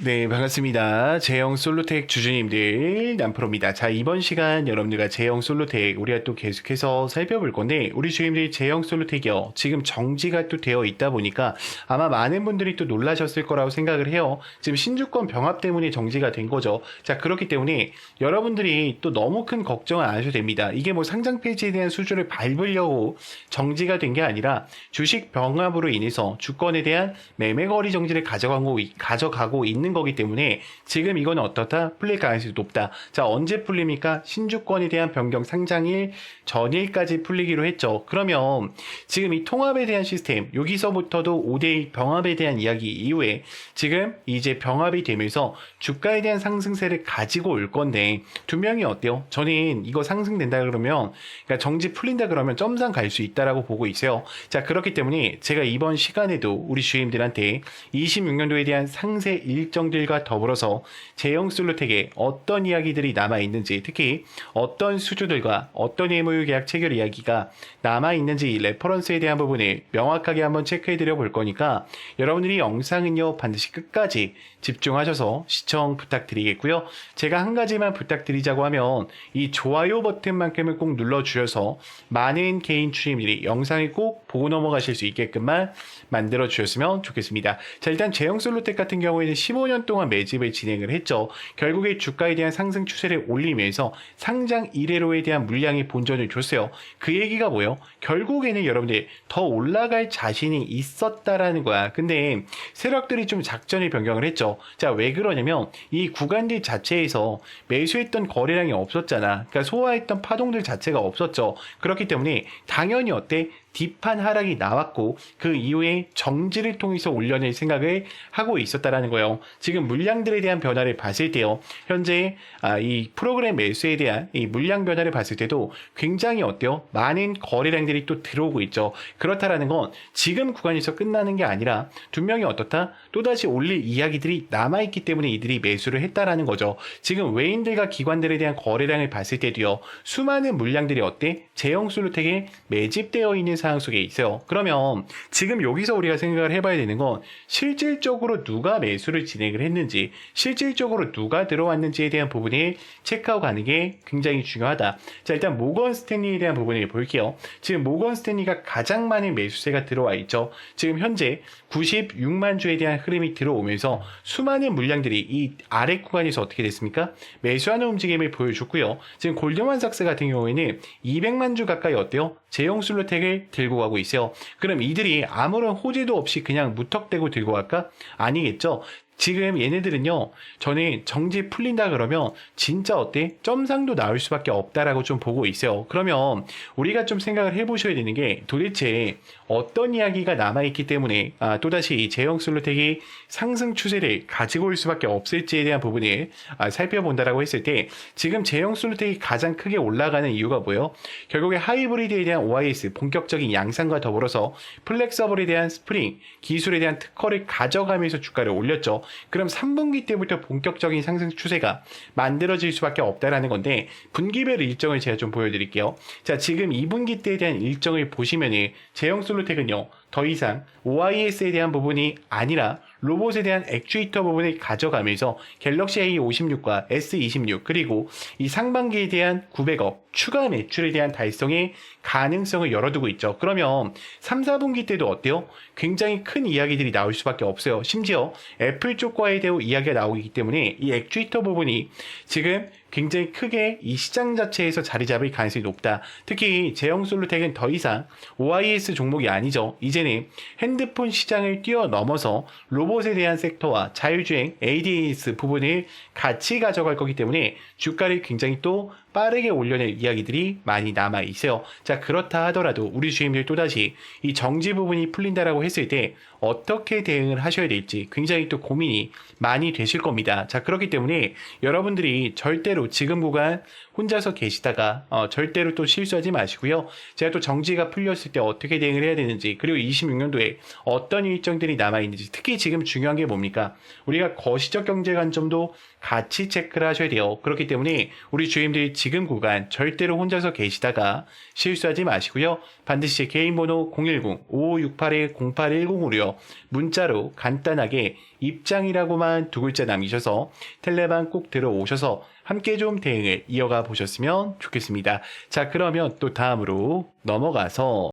네, 반갑습니다. 제형 솔로텍 주주님들, 남프로입니다. 자, 이번 시간 여러분들과 제형 솔로텍 우리가 또 계속해서 살펴볼 건데, 우리 주님들이 제형 솔로텍이요. 지금 정지가 또 되어 있다 보니까 아마 많은 분들이 또 놀라셨을 거라고 생각을 해요. 지금 신주권 병합 때문에 정지가 된 거죠. 자, 그렇기 때문에 여러분들이 또 너무 큰 걱정은 안 하셔도 됩니다. 이게 뭐 상장 폐지에 대한 수주를 밟으려고 정지가 된 게 아니라 주식 병합으로 인해서 주권에 대한 매매 거리 정지를 가져가고 있는 거기 때문에 지금 이거는 어떻다? 풀릴 가능성이 높다. 자, 언제 풀립니까? 신주권에 대한 변경 상장일 전일까지 풀리기로 했죠. 그러면 지금 이 통합에 대한 시스템, 여기서부터도 5대 병합에 대한 이야기 이후에 지금 이제 병합이 되면서 주가에 대한 상승세를 가지고 올 건데 분명히 어때요? 저는 이거 상승된다 그러면, 그러니까 정지 풀린다 그러면 점상 갈 수 있다라고 보고 있어요. 자, 그렇기 때문에 제가 이번 시간에도 우리 주임들한테 26년도에 대한 상세 일정들과 더불어서 제형 솔루텍에 어떤 이야기들이 남아있는지, 특히 어떤 수주들과 어떤 MOU 계약 체결 이야기가 남아있는지 레퍼런스에 대한 부분을 명확하게 한번 체크해드려 볼 거니까 여러분들이 영상은요 반드시 끝까지 집중하셔서 시청 부탁드리겠고요. 제가 한 가지만 부탁드리자고 하면 이 좋아요 버튼만큼은 꼭 눌러주셔서 많은 개인 주임들이 영상을 꼭 보고 넘어가실 수 있게끔만 만들어 주셨으면 좋겠습니다. 자, 일단 제형 솔루텍 같은 경우에는 15년 동안 매집을 진행을 했죠. 결국에 주가에 대한 상승 추세를 올리면서 상장 이래로에 대한 물량의 본전을 줬어요. 그 얘기가 뭐예요? 결국에는 여러분들 더 올라갈 자신이 있었다라는 거야. 근데 세력들이 좀 작전을 변경을 했죠. 자, 왜 그러냐면 이 구간들 자체에서 매수했던 거래량이 없었잖아. 그러니까 소화했던 파동들 자체가 없었죠. 그렇기 때문에 당연히 어때? 딥한 하락이 나왔고 그 이후에 정지를 통해서 올려낼 생각을 하고 있었다라는 거예요. 지금 물량들에 대한 변화를 봤을 때요. 현재 이 프로그램 매수에 대한 이 물량 변화를 봤을 때도 굉장히 어때요? 많은 거래량들이 또 들어오고 있죠. 그렇다라는 건 지금 구간에서 끝나는 게 아니라 분명히 어떻다? 또다시 올릴 이야기들이 남아있기 때문에 이들이 매수를 했다라는 거죠. 지금 외인들과 기관들에 대한 거래량을 봤을 때도요. 수많은 물량들이 어때? 제형 솔루텍에 매집되어 있는 상황 속에 있어요. 그러면 지금 여기서 우리가 생각을 해봐야 되는 건 실질적으로 누가 매수를 진행을 했는지, 실질적으로 누가 들어왔는지에 대한 부분을 체크하고 가는 게 굉장히 중요하다. 자, 일단 모건 스탠리에 대한 부분을 볼게요. 지금 모건 스탠리가 가장 많은 매수세가 들어와 있죠. 지금 현재 96만 주에 대한 흐름이 들어오면서 수많은 물량들이 이 아래 구간에서 어떻게 됐습니까? 매수하는 움직임을 보여줬고요. 지금 골드만삭스 같은 경우에는 200만 주 가까이 어때요? 제형 솔루텍을 들고 가고 있어요. 그럼 이들이 아무런 호재도 없이 그냥 무턱대고 들고 갈까? 아니겠죠. 지금 얘네들은요, 저는 정지 풀린다 그러면 진짜 어때? 점상도 나올 수밖에 없다라고 좀 보고 있어요. 그러면 우리가 좀 생각을 해보셔야 되는 게 도대체 어떤 이야기가 남아있기 때문에 또다시 이 제형 솔루텍이 상승 추세를 가지고 올 수밖에 없을지에 대한 부분을 살펴본다라고 했을 때 지금 제형 솔루텍이 가장 크게 올라가는 이유가 뭐예요? 결국에 하이브리드에 대한 OIS 본격적인 양상과 더불어서 플렉서블에 대한 스프링, 기술에 대한 특허를 가져가면서 주가를 올렸죠. 그럼 3분기 때부터 본격적인 상승 추세가 만들어질 수밖에 없다라는 건데 분기별 일정을 제가 좀 보여드릴게요. 자, 지금 2분기 때에 대한 일정을 보시면은 제형 솔루텍은요. 더 이상 OIS에 대한 부분이 아니라 로봇에 대한 액추에이터 부분을 가져가면서 갤럭시 A56과 S26 그리고 이 상반기에 대한 900억 추가 매출에 대한 달성의 가능성을 열어두고 있죠. 그러면 3, 4분기 때도 어때요? 굉장히 큰 이야기들이 나올 수밖에 없어요. 심지어 애플 쪽과에 대한 이야기가 나오기 때문에 이 액추에이터 부분이 지금 굉장히 크게 이 시장 자체에서 자리 잡을 가능성이 높다. 특히 제형 솔루텍은 더 이상 OIS 종목이 아니죠. 이제는 핸드폰 시장을 뛰어넘어서 로봇에 대한 섹터와 자율주행 ADAS 부분을 같이 가져갈 거기 때문에 주가를 굉장히 또 빠르게 올려낼 이야기들이 많이 남아 있어요. 자, 그렇다 하더라도 우리 주임들 또다시 이 정지 부분이 풀린다라고 했을 때 어떻게 대응을 하셔야 될지 굉장히 또 고민이 많이 되실 겁니다. 자, 그렇기 때문에 여러분들이 절대로 지금 구간 혼자서 계시다가 절대로 또 실수하지 마시고요. 제가 또 정지가 풀렸을 때 어떻게 대응을 해야 되는지, 그리고 26년도에 어떤 일정들이 남아있는지, 특히 지금 중요한 게 뭡니까? 우리가 거시적 경제 관점도 같이 체크를 하셔야 돼요. 그렇기 때문에 우리 주임들이 지금 구간 절대로 혼자서 계시다가 실수하지 마시고요. 반드시 개인 번호 010-5568-0810으로요. 문자로 간단하게 입장이라고만 두 글자 남기셔서 텔레방 꼭 들어오셔서 함께 좀 대응을 이어가 보셨으면 좋겠습니다. 자, 그러면 또 다음으로 넘어가서